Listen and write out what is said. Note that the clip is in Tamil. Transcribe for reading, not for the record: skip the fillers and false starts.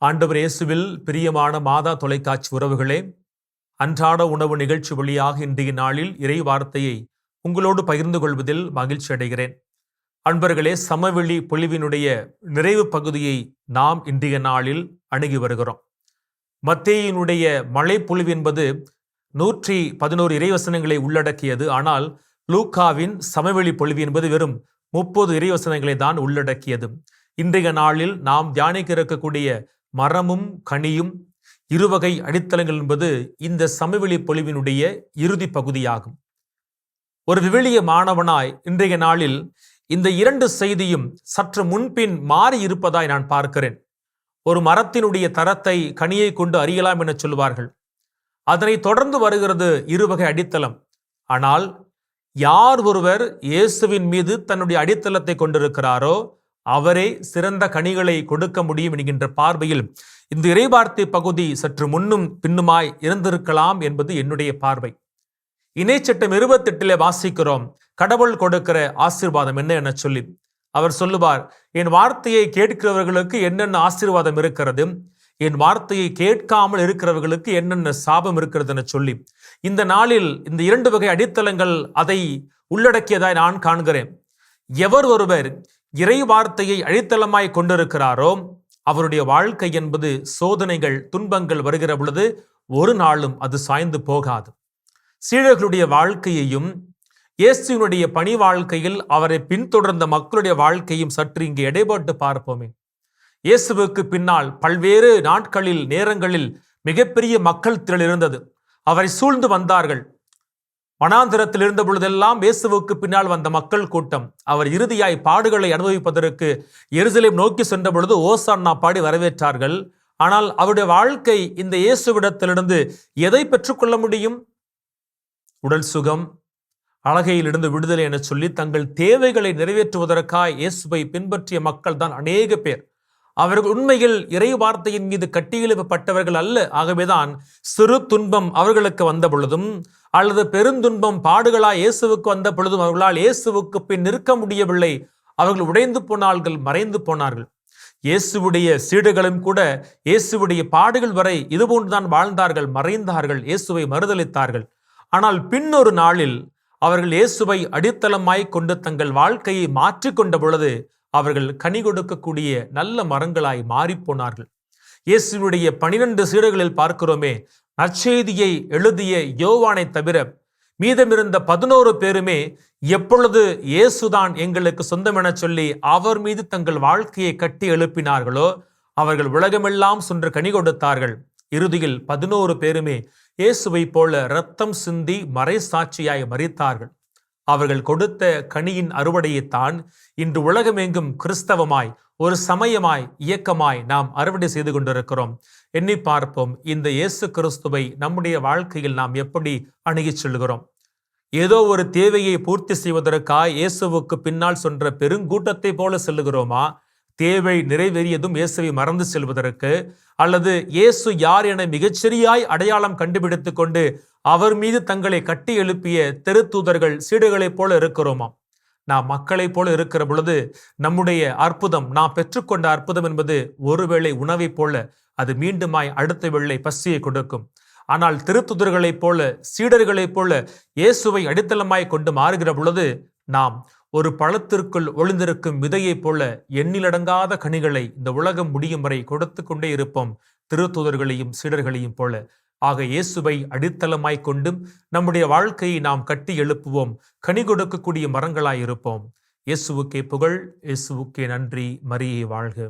ஆண்டவர் இயேசுவில் பிரியமான மாதா தொலைக்காட்சி உறவுகளே, அன்றாட உணவு நிகழ்ச்சி வழியாக இன்றைய நாளில் இறை வார்த்தையை உங்களோடு பகிர்ந்து கொள்வதில் மகிழ்ச்சி அடைகிறேன். அன்பர்களே, சமவெளி பொழிவினுடைய நிறைவு பகுதியை நாம் இன்றைய நாளில் அணுகி வருகிறோம். மத்தேயினுடைய மழை பொழிவு என்பது 111 இறைவசனங்களை உள்ளடக்கியது. ஆனால் லூக்காவின் சமவெளி பொழிவு என்பது வெறும் 30 இறைவசனங்களை தான் உள்ளடக்கியது. இன்றைய நாளில் நாம் தியானிக்க இருக்கக்கூடிய மரமும் கனியும் இருவகை அடித்தளங்கள் என்பது இந்த சமவெளி பொழிவினுடைய இறுதி பகுதியாகும். ஒரு விவிலிய மாணவனாய் இன்றைய நாளில் இந்த 2 செய்தியும் சற்று முன்பின் மாறி இருப்பதாய் நான் பார்க்கிறேன். ஒரு மரத்தினுடைய தரத்தை கனியை கொண்டு அறியலாம் என சொல்வார்கள். அதனை தொடர்ந்து வருகிறது இருவகை அடித்தளம். ஆனால் யார் ஒருவர் இயேசுவின் மீது தன்னுடைய அடித்தளத்தை கொண்டிருக்கிறாரோ அவரே சிறந்த கனிகளை கொடுக்க முடியும் என்கின்ற பார்வையில் இந்த இறைவார்த்தை பகுதி சற்று முன்னும் பின்னுமாய் இருந்திருக்கலாம் என்பது என்னுடைய பார்வை. இணைச்சட்டம் 28 வாசிக்கிறோம், கடவுள் கொடுக்கிற ஆசீர்வாதம் என்ன என சொல்லி. அவர் சொல்லுவார், என் வார்த்தையை கேட்கிறவர்களுக்கு என்னென்ன ஆசீர்வாதம் இருக்கிறது, என் வார்த்தையை கேட்காமல் இருக்கிறவர்களுக்கு என்னென்ன சாபம் இருக்கிறது என சொல்லி. இந்த நாளில் இந்த 2 வகை அடித்தளங்கள் அதை உள்ளடக்கியதாய் நான் காண்கிறேன். எவர் ஒருவர் இறை வார்த்தையை அடித்தளமாய் கொண்டிருக்கிறாரோ அவருடைய வாழ்க்கை என்பது சோதனைகள் துன்பங்கள் வருகிற பொழுது ஒரு நாளும் அது சாய்ந்து போகாது. சீடர்களுடைய வாழ்க்கையையும் இயேசுவினுடைய பணி வாழ்க்கையில் அவரை பின்தொடர்ந்த மக்களுடைய வாழ்க்கையும் சற்று இங்கே எடைபோட்டு பார்ப்போமே. இயேசுவுக்கு பின்னால் பல்வேறு நாட்களில் நேரங்களில் மிகப்பெரிய மக்கள் திரள் இருந்தது. அவரை சூழ்ந்து வந்தார்கள். வனாந்திரத்தில் இருந்த பொழுதெல்லாம் இயேசுவுக்கு பின்னால் வந்த மக்கள் கூட்டம். அவர் இறுதியாய் பாடுகளை அனுபவிப்பதற்கு எருசலேம் நோக்கி சென்ற பொழுது ஓசான்னா பாடி வரவேற்றார்கள். ஆனால் அவருடைய வாழ்க்கை இந்த இயேசுவிடத்திலிருந்து எதை பெற்றுக்கொள்ள முடியும்? உடல் சுகம், அழகையிலிருந்து விடுதலை என சொல்லி தங்கள் தேவைகளை நிறைவேற்றுவதற்காக இயேசுவை பின்பற்றிய மக்கள் தான் அநேக பேர். அவர்கள் உண்மையில் இறை வார்த்தையின் மீது கட்டியெழுப்பப்பட்டவர்கள் அல்ல. ஆகவேதான் சிறு துன்பம் அவர்களுக்கு வந்த பொழுதும் அல்லது பெருந்துன்பம் பாடுகளாய் இயேசுவுக்கு வந்த பொழுதும் அவர்களால் இயேசுவுக்கு பின் நிற்க முடியவில்லை. அவர்கள் உடைந்து போனார்கள், மறைந்து போனார்கள். இயேசுவுடைய சீடர்களும் கூட இயேசுவுடைய பாடுகள் வரை இதுபோன்றுதான் வாழ்ந்தார்கள், மறைந்தார்கள், இயேசுவை மறுதலித்தார்கள். ஆனால் பின்னொரு நாளில் அவர்கள் இயேசுவை அடித்தளமாய் கொண்டு தங்கள் வாழ்க்கையை மாற்றிக்கொண்ட பொழுது அவர்கள் கனி கொடுக்கக்கூடிய நல்ல மரங்களாய் மாறிப்போனார்கள். இயேசுவினுடைய 12 சீடர்களில் பார்க்கிறோமே, நற்செய்தியை எழுதிய யோவானை தவிர மீதமிருந்த 11 பேருமே எப்பொழுது இயேசுதான் எங்களுக்கு சொந்தம் என சொல்லி அவர் மீது தங்கள் வாழ்க்கையை கட்டி எழுப்பினார்களோ அவர்கள் உலகமெல்லாம் சென்று கனி கொடுத்தார்கள். இறுதியில் 11 பேருமே இயேசுவை போல இரத்தம் சிந்தி மறை சாட்சியாய் மரித்தார்கள். அவர்கள் கொடுத்த கனியின் அறுவடையைத்தான் இன்று உலகமெங்கும் கிறிஸ்தவமாய் ஒரு சமயமாய் இயக்கமாய் நாம் அறுவடை செய்து கொண்டிருக்கிறோம். எண்ணி பார்ப்போம், இந்த இயேசு கிறிஸ்துவை நம்முடைய வாழ்க்கையில் நாம் எப்படி அணுகிச் செல்கிறோம்? ஏதோ ஒரு தேவையை பூர்த்தி செய்வதற்காக இயேசுவுக்கு பின்னால் சென்ற பெருங்கூட்டத்தை போல செல்லுகிறோமா? தேவை நிறைவேறியதும் இயேசுவை மறந்து செல்வதற்கு, அல்லது இயேசு யார் என மிகச்சரியாய் அடையாளம் கண்டுபிடித்து கொண்டு அவர் மீது தங்களை கட்டி எழுப்பிய தெருத்தூதர்கள் சீடுகளைப் போல இருக்கிறோமா? நாம் மக்களைப் போல இருக்கிற பொழுது நம்முடைய அற்புதம், நாம் பெற்றுக்கொண்ட அற்புதம் என்பது ஒருவேளை உணவைப் போல அது மீண்டுமாய் அடுத்த வேளை பசியை கொடுக்கும். ஆனால் திருத்துதர்களைப் போல சீடர்களைப் போல இயேசுவை அடித்தளமாய் கொண்டு மாறுகிற பொழுது நாம் ஒரு பழத்திற்குள் ஒளிந்திருக்கும் விதையைப் போல எண்ணிலடங்காத கனிகளை இந்த உலகம் முடியும் வரை கொடுத்து கொண்டே இருப்போம், திருத்தூதர்களையும் சீடர்களையும் போல. ஆக இயேசுவை அடித்தளமாய் கொண்டும் நம்முடைய வாழ்க்கையை நாம் கட்டி எழுப்புவோம், கனி கொடுக்கக்கூடிய மரங்களாய் இருப்போம். இயேசுவுக்கே புகழ், இயேசுவுக்கே நன்றி. மரியே வாழ்க.